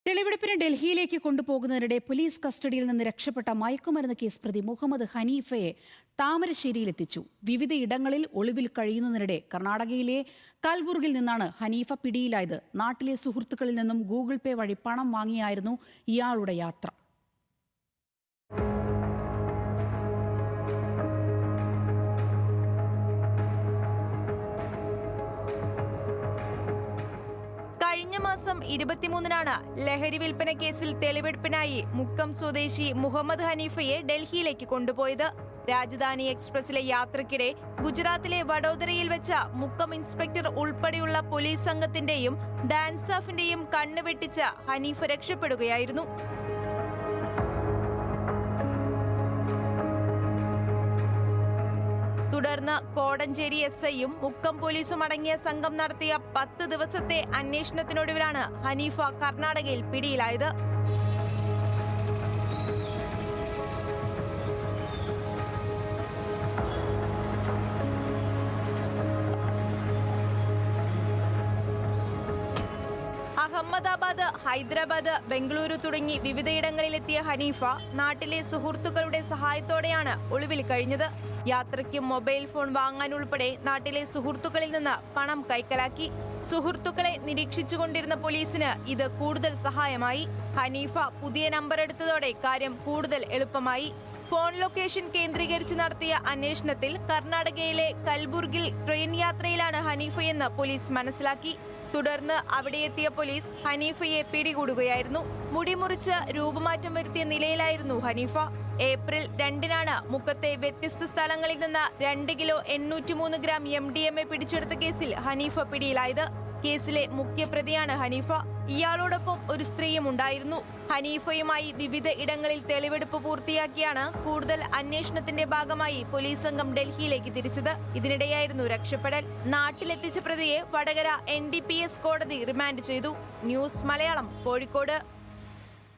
തെളിവെടുപ്പിന് ഡൽഹിയിലേക്ക് കൊണ്ടുപോകുന്നതിനിടെ പോലീസ് കസ്റ്റഡിയിൽ നിന്ന് രക്ഷപ്പെട്ട മയക്കുമരുന്ന് കേസ് പ്രതി മുഹമ്മദ് ഹനീഫയെ താമരശ്ശേരിയിലെത്തിച്ചു. വിവിധ ഇടങ്ങളിൽ ഒളിവിൽ കഴിയുന്നതിനിടെ കർണാടകയിലെ കൽബുർഗിൽ നിന്നാണ് ഹനീഫ പിടിയിലായത്. നാട്ടിലെ സുഹൃത്തുക്കളിൽ നിന്നും ഗൂഗിൾ പേ വഴി പണം വാങ്ങിയായിരുന്നു ഇയാളുടെ യാത്ര. കഴിഞ്ഞ മാസം 23-നാണ് ലഹരി വിൽപ്പന കേസിൽ തെളിവെടുപ്പിനായി മുക്കം സ്വദേശി മുഹമ്മദ് ഹനീഫയെ ഡൽഹിയിലേക്ക് കൊണ്ടുപോയത്. രാജധാനി എക്സ്പ്രസിലെ യാത്രക്കിടെ ഗുജറാത്തിലെ വഡോദരയിൽ വെച്ച മുക്കം ഇൻസ്പെക്ടർ ഉൾപ്പെടെയുള്ള പോലീസ് സംഘത്തിന്റെയും ഡാൻസ് സ്റ്റാഫിന്റെയും കണ്ണ് വെട്ടിച്ച ഹനീഫ രക്ഷപ്പെടുകയായിരുന്നു. തുടർന്ന് കോടഞ്ചേരി SIയും മുക്കം പോലീസും അടങ്ങിയ സംഘം നടത്തിയ 10 ദിവസത്തെ അന്വേഷണത്തിനൊടുവിലാണ് ഹനീഫ കർണാടകയിൽ പിടിയിലായത്. അഹമ്മദാബാദ്, ഹൈദരാബാദ്, ബംഗളൂരു തുടങ്ങി വിവിധയിടങ്ങളിലെത്തിയ ഹനീഫ നാട്ടിലെ സുഹൃത്തുക്കളുടെ സഹായത്തോടെയാണ് ഒളിവിൽ കഴിഞ്ഞത്. യാത്രയ്ക്ക് മൊബൈൽ ഫോൺ വാങ്ങാനുൾപ്പെടെ നാട്ടിലെ സുഹൃത്തുക്കളിൽ നിന്ന് പണം കൈക്കലാക്കി. സുഹൃത്തുക്കളെ നിരീക്ഷിച്ചുകൊണ്ടിരുന്ന പോലീസിന് ഇത് കൂടുതൽ സഹായമായി. ഹനീഫ പുതിയ നമ്പർ എടുത്തതോടെ കാര്യം കൂടുതൽ എളുപ്പമായി. ഫോൺ ലൊക്കേഷൻ കേന്ദ്രീകരിച്ച് നടത്തിയ അന്വേഷണത്തിൽ കർണാടകയിലെ കൽബുർഗിൽ ട്രെയിൻ യാത്രയിലാണ് ഹനീഫയെന്ന് പോലീസ് മനസ്സിലാക്കി. തുടർന്ന് അവിടെ എത്തിയ പോലീസ് ഹനീഫയെ പിടികൂടുകയായിരുന്നു. മുടിമുറിച്ച് രൂപമാറ്റം വരുത്തിയ നിലയിലായിരുന്നു ഹനീഫ. ഏപ്രിൽ 2-നാണ് മുക്കത്തെ വ്യത്യസ്ത സ്ഥലങ്ങളിൽ നിന്ന് 2 കിലോ 803 ഗ്രാം MDMA പിടിച്ചെടുത്ത കേസിൽ ഹനീഫ പിടിയിലായത്. കേസിലെ മുഖ്യപ്രതിയാണ് ഹനീഫ. ഇയാളോടൊപ്പം ഒരു സ്ത്രീയും ഉണ്ടായിരുന്നു. ഹനീഫയുമായി വിവിധ ഇടങ്ങളിൽ തെളിവെടുപ്പ് പൂർത്തിയാക്കിയാണ് കൂടുതൽ അന്വേഷണത്തിന്റെ ഭാഗമായി പോലീസ് സംഘം ഡൽഹിയിലേക്ക് തിരിച്ചത്. ഇതിനിടെയായിരുന്നു രക്ഷപ്പെടൽ. നാട്ടിലെത്തിച്ച പ്രതിയെ വടകര NDPS കോടതി റിമാൻഡ് ചെയ്തു. ന്യൂസ് മലയാളം, കോഴിക്കോട്.